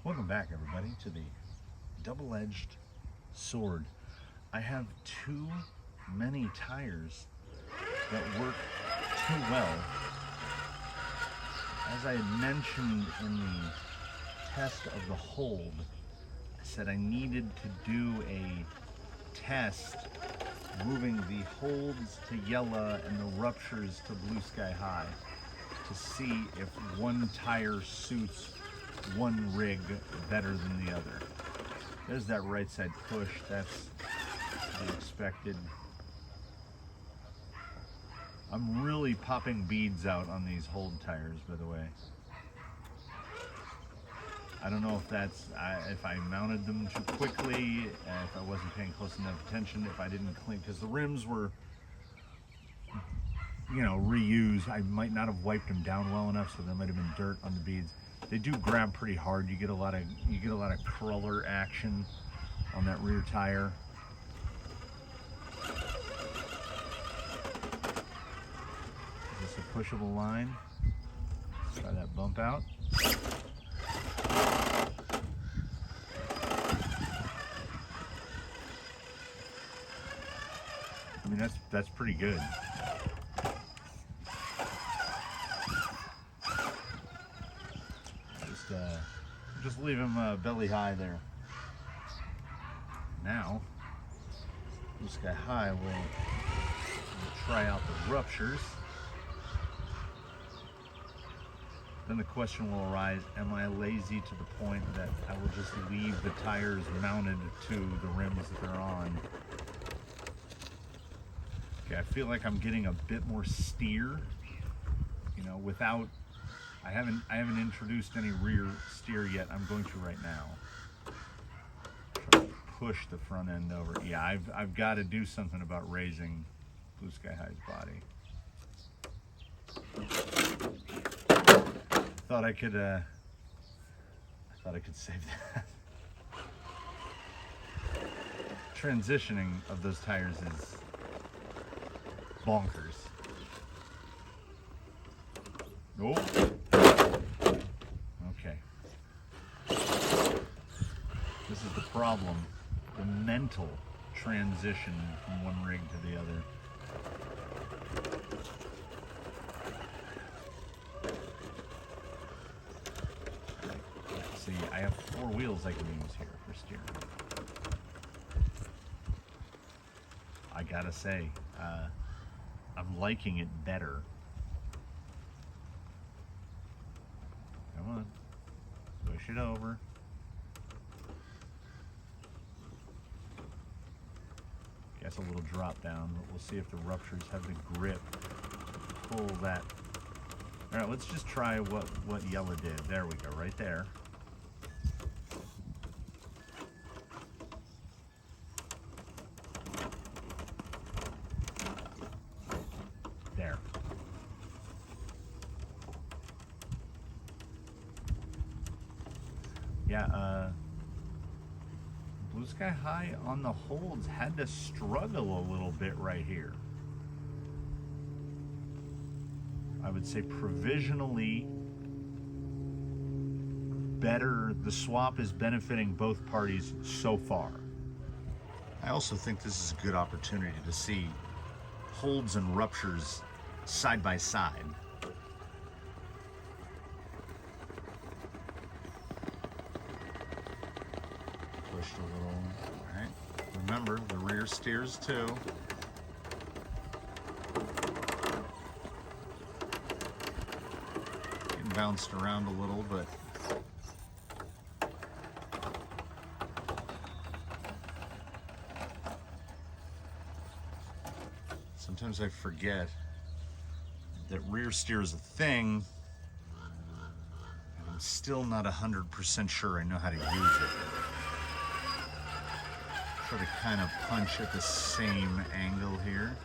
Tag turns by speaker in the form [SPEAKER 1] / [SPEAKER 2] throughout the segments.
[SPEAKER 1] Welcome back, everybody, to the double-edged sword. I have too many tires that work too well. As I had mentioned in the test of the hold, I said I needed to do a test moving the holds to Yella and the ruptures to Blue Sky High to see if one tire suits one rig better than the other. There's that right side push. That's to be expected. I'm really popping beads out on these hold tires, by the way. I don't know if that's if I mounted them too quickly, if I wasn't paying close enough attention, if I didn't clean, because the rims were, you know, reused. I might not have wiped them down well enough, so there might have been dirt on the beads. They do grab pretty hard. You get a lot of crawler action on that rear tire. Is this a pushable line? Try that bump out. I mean, that's pretty good. Just leave him belly high there. Now, Blue Sky High will try out the ruptures. Then the question will arise, am I lazy to the point that I will just leave the tires mounted to the rims that they're on? Okay, I feel like I'm getting a bit more steer, you know, without, I haven't introduced any rear steer yet. I'm going to right now. Try to push the front end over. Yeah, I've got to do something about raising Blue Sky High's body. Thought I could save that. Transitioning of those tires is bonkers. Oh. Okay. This is the problem. The mental transition from one rig to the other. See, I have 4 wheels I can use here for steering. I gotta say, I'm liking it better. Come on, push it over. Guess a little drop down, but we'll see if the ruptures have the grip to pull that. All right, let's just try what Yella did. There we go, right there. There. Yeah, Blue Sky High on the holds had to struggle a little bit right here. I would say provisionally better. The swap is benefiting both parties so far. I also think this is a good opportunity to see holds and ruptures side by side. Pushed a little, all right. Remember, the rear steers too. Getting bounced around a little, but sometimes I forget that rear steer is a thing, and I'm still not 100% sure I know how to use it. Try to kind of punch at the same angle here.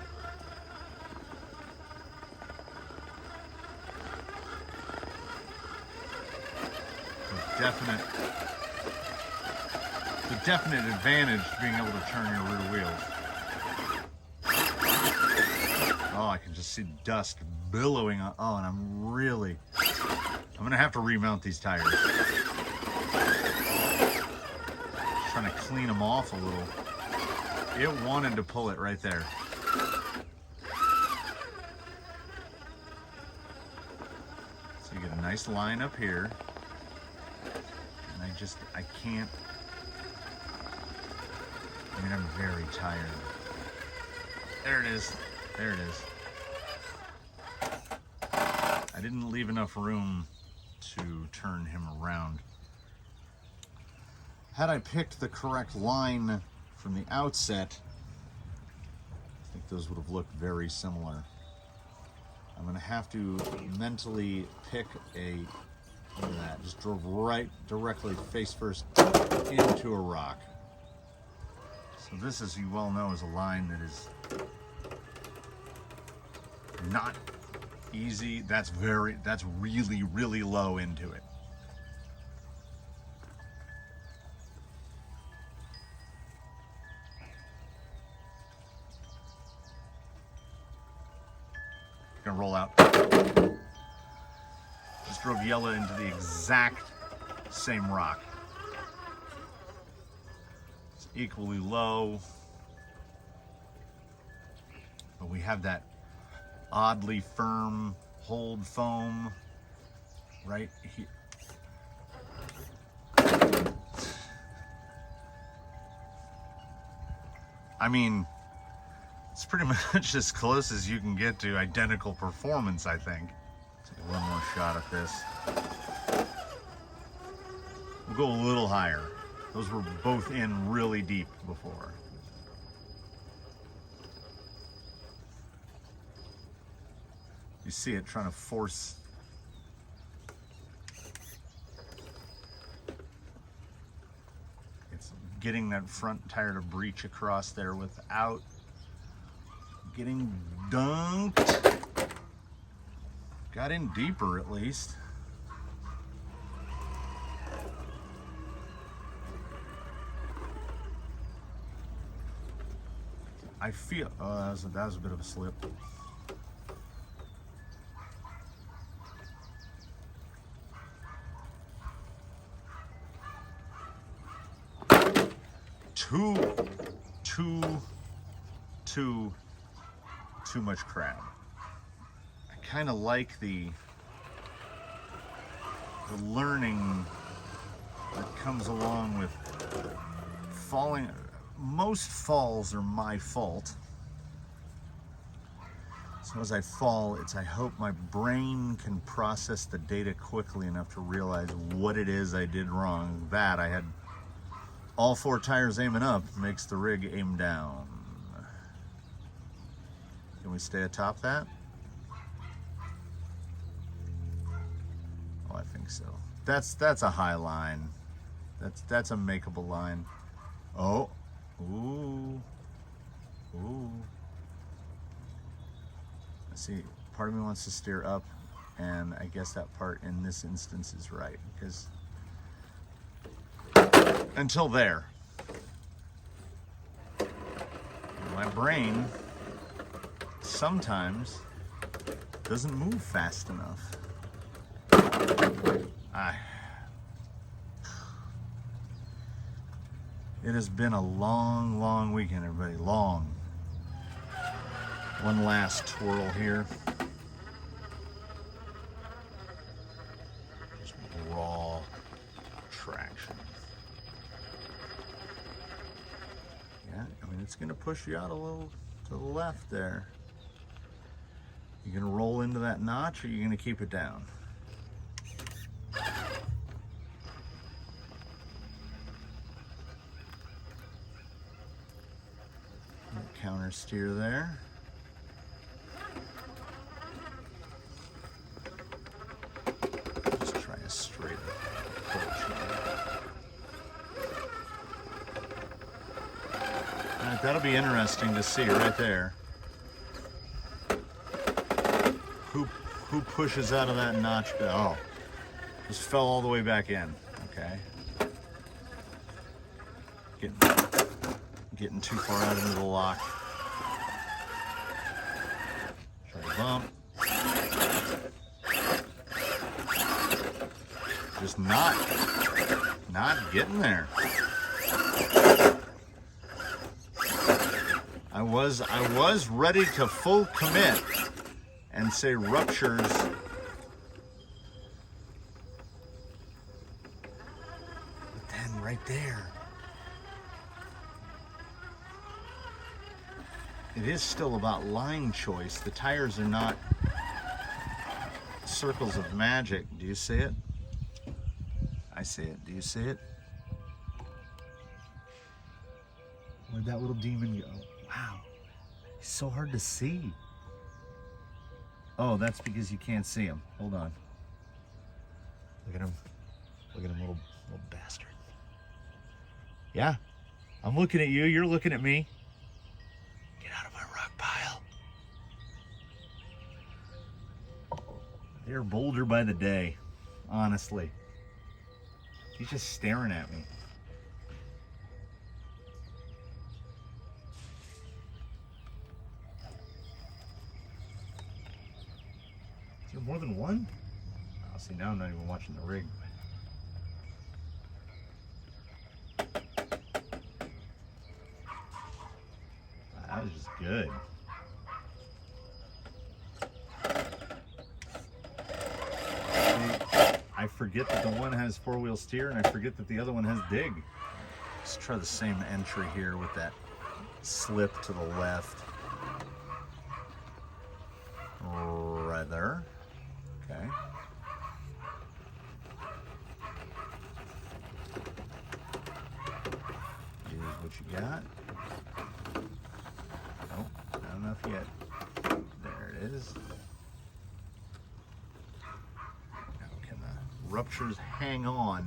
[SPEAKER 1] The definite advantage to being able to turn your rear wheels. Oh, I can just see dust billowing on. Oh, and I'm gonna have to remount these tires. trying to clean them off a little. It wanted to pull it right there. So you get a nice line up here. And I can't. I mean, I'm very tired. There it is. There it is. I didn't leave enough room to turn him around. Had I picked the correct line from the outset, I think those would have looked very similar. I'm going to have to mentally pick a, look at that, just drove right directly face first into a rock. So this, as you well know, is a line that is not easy. That's really, really low into it. Gonna roll out. Just drove Yella into the exact same rock. It's equally low, but we have that oddly firm hold foam right here. I mean, it's pretty much as close as you can get to identical performance, I think. Take one more shot at this. We'll go a little higher. Those were both in really deep before. You see it trying to force. It's getting that front tire to breach across there without getting dunked. Got in deeper at least. I feel, oh, that was a bit of a slip. Too much crab. I kind of like the learning that comes along with falling. Most falls are my fault. So as I fall, I hope my brain can process the data quickly enough to realize what it is I did wrong. That I had all four tires aiming up makes the rig aim down. Can we stay atop that? Oh, I think so. That's a high line. That's a makeable line. Oh, ooh. Let's see, part of me wants to steer up, and I guess that part in this instance is right, because until there, my brain sometimes doesn't move fast enough. It has been a long weekend, everybody. Long. One last twirl here. Just raw traction. Yeah, I mean, it's gonna push you out a little to the left there. You gonna roll into that notch, or you gonna keep it down? Counter steer there. Just try a straight approach here. All right, that'll be interesting to see right there. Who pushes out of that notch? Oh, just fell all the way back in. Okay. Getting too far out into the lock. Try to bump. Just not getting there. I was ready to full commit and say Ruptures. But then right there, it is still about line choice. The tires are not circles of magic. Do you see it? I see it. Do you see it? Where'd that little demon go? Wow. He's so hard to see. Oh, that's because you can't see him. Hold on. Look at him. Look at him, little bastard. Yeah. I'm looking at you. You're looking at me. Get out of my rock pile. They're bolder by the day, honestly. He's just staring at me. Is there more than one? Oh, see, now I'm not even watching the rig. That was just good. I forget that the one has four-wheel steer and I forget that the other one has dig. Let's try the same entry here with that slip to the left. Right there. Okay. Here's what you got. Nope, not enough yet. There it is. Ruptures hang on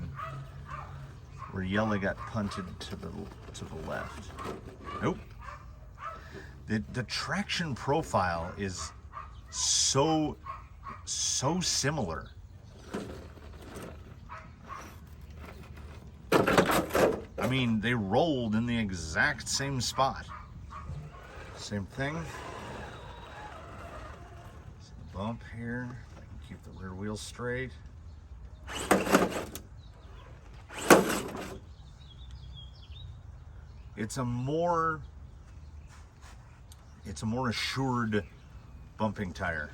[SPEAKER 1] where Yella got punted to the left. Nope. The traction profile is so similar. I mean, they rolled in the exact same spot. Same thing. Some bump here. I can keep the rear wheel straight. It's a more assured bumping tire.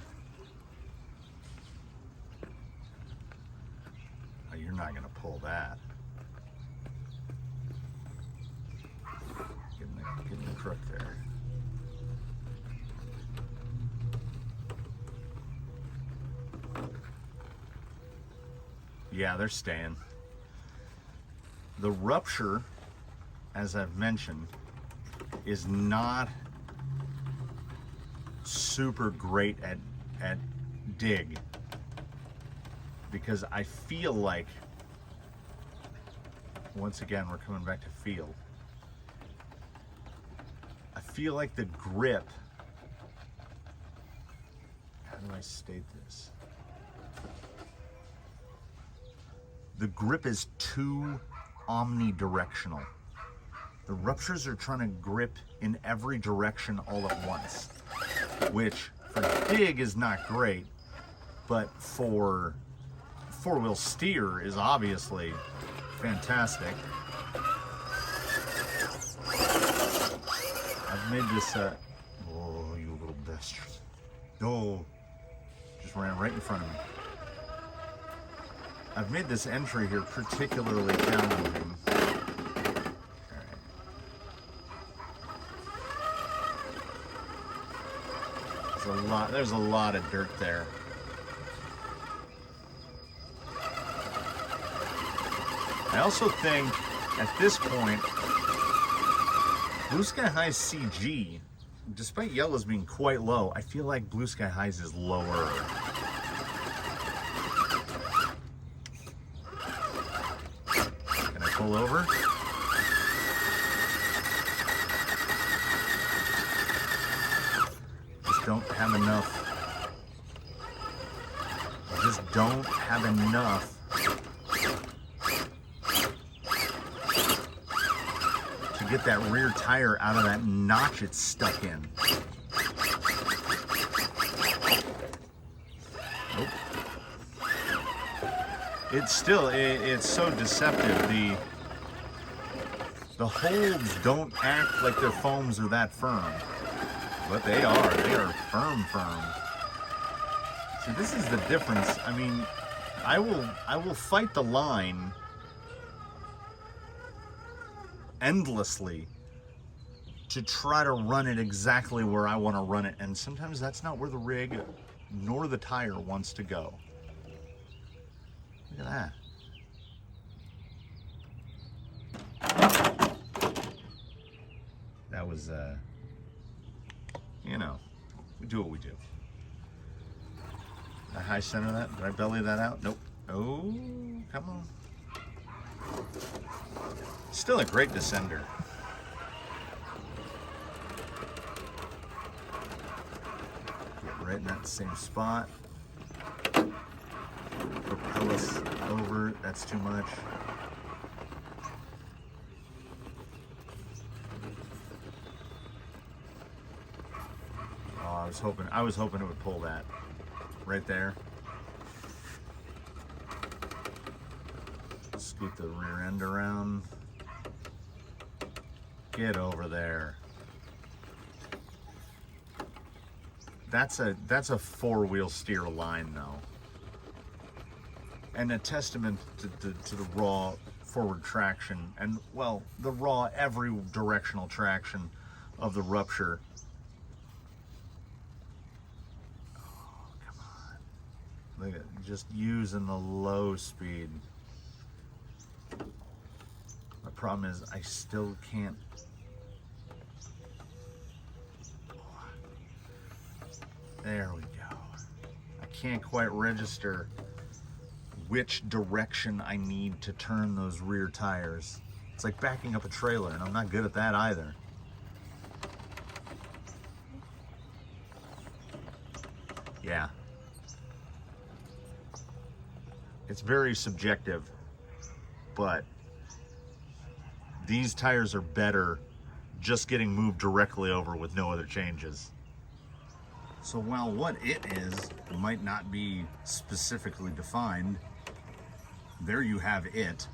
[SPEAKER 1] Oh, you're not gonna pull that. Get in the crook there. Yeah, they're staying. The Rupture, as I've mentioned, is not super great at dig, because I feel like, once again, we're coming back to feel. I feel like the grip, how do I state this? The grip is too omnidirectional. The Ruptures are trying to grip in every direction all at once, which for dig is not great, but for four-wheel steer is obviously fantastic. I've made this, oh, you little bastard. Oh, just ran right in front of me. I've made this entry here particularly challenging. Alright. There's a lot of dirt there. I also think at this point, Blue Sky High's CG, despite Yella's being quite low, I feel like Blue Sky High's is lower. Pull over. Just don't have enough. Just don't have enough to get that rear tire out of that notch it's stuck in. Nope. It's so deceptive. The The holds don't act like their foams are that firm, but they are. They are firm. So this is the difference. I mean, I will fight the line endlessly to try to run it exactly where I want to run it, and sometimes that's not where the rig nor the tire wants to go. Look at that. That was, you know, we do what we do. Did I high center that? Did I belly that out? Nope. Oh, come on. Still a great descender. Get right in that same spot. Propel us over. That's too much. I was hoping it would pull that right there. Scoot the rear end around. Get over there. That's a four-wheel steer line though. And a testament to the raw forward traction and, well, the raw every directional traction of the Rupture. Look at just using the low speed. The problem is I still can't. There we go. I can't quite register which direction I need to turn those rear tires. It's like backing up a trailer, and I'm not good at that either. Yeah. It's very subjective, but these tires are better just getting moved directly over with no other changes. So while what it is might not be specifically defined, there you have it.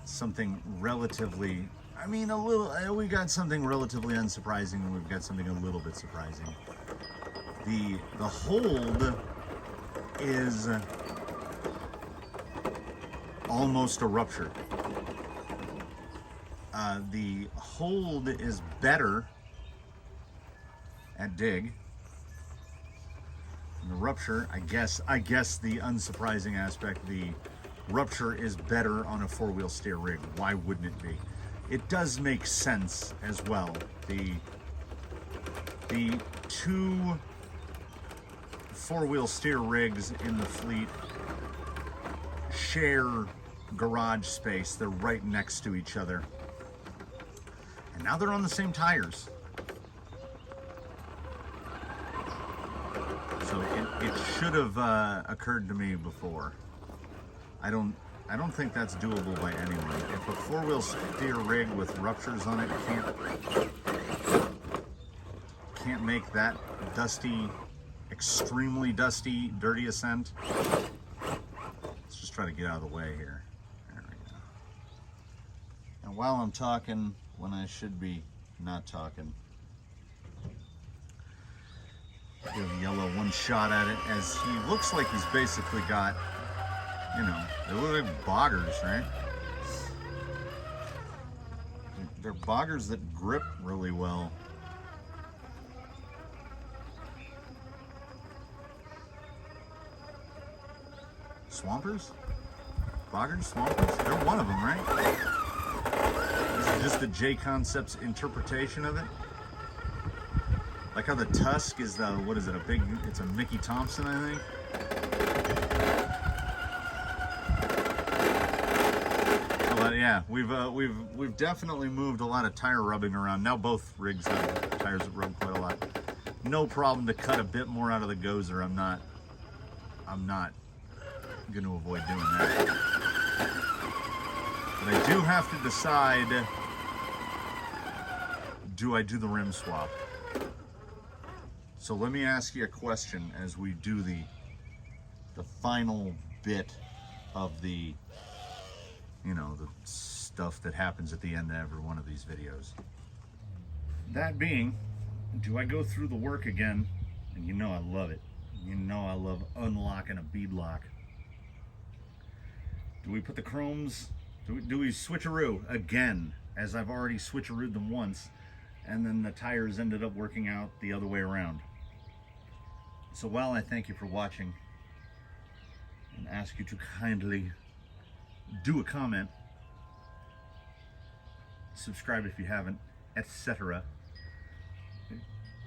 [SPEAKER 1] Something relatively, I mean, a little, we got something relatively unsurprising and we've got something a little bit surprising. The hold is almost a Rupture. The hold is better at dig. And the Rupture, I guess the unsurprising aspect, the Rupture is better on a four-wheel steer rig. Why wouldn't it be? It does make sense as well. The two four-wheel steer rigs in the fleet share garage space. They're right next to each other. And now they're on the same tires. So it should have occurred to me before. I don't think that's doable by anyone. If a four-wheel steer rig with Ruptures on it can't make that dusty, extremely dusty, dirty ascent. Let's just try to get out of the way here. There we go. And while I'm talking, when I should be not talking, give Yella one shot at it, as he looks like he's basically got, you know, they look like boggers, right? They're boggers that grip really well. Swampers? Boggers? Swampers? They're one of them, right? This is just the JConcepts interpretation of it. Like how the tusk is the, what is it, it's a Mickey Thompson, I think. But yeah, we've definitely moved a lot of tire rubbing around. Now both rigs have tires that rub quite a lot. No problem to cut a bit more out of the gozer. I'm not going to avoid doing that. But I do have to decide, do I do the rim swap? So let me ask you a question as we do the final bit of the, you know, the stuff that happens at the end of every one of these videos. That being, do I go through the work again? And you know I love it. You know I love unlocking a bead lock. Do we put the chromes, do we switcheroo again, as I've already switcherooed them once, and then the tires ended up working out the other way around. So while I thank you for watching and ask you to kindly do a comment, subscribe if you haven't, etc.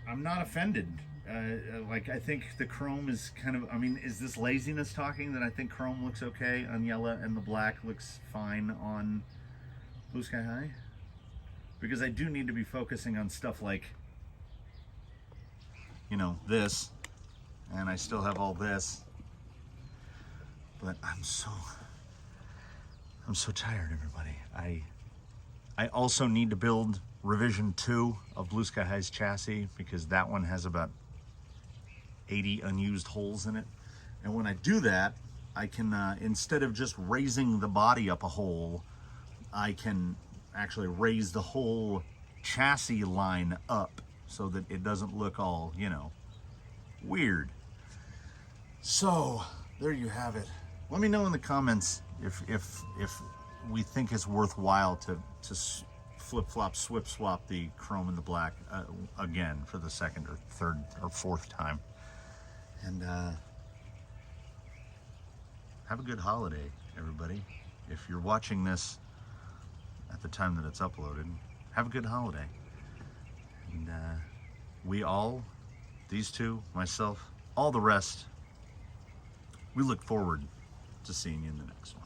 [SPEAKER 1] I'm not offended. Like, I think the chrome is kind of, I mean, is this laziness talking that I think chrome looks okay on Yella and the black looks fine on Blue Sky High? Because I do need to be focusing on stuff like, you know, this, and I still have all this, but I'm so tired, everybody. I also need to build revision 2 of Blue Sky High's chassis, because that one has about 80 unused holes in it. And when I do that, I can, instead of just raising the body up a hole, I can actually raise the whole chassis line up so that it doesn't look all, you know, weird. So there you have it. Let me know in the comments if we think it's worthwhile to flip-flop, swip-swap the chrome and the black again for the second or third or fourth time. And have a good holiday, everybody. If you're watching this at the time that it's uploaded, have a good holiday. And we all, these two, myself, all the rest, we look forward to seeing you in the next one.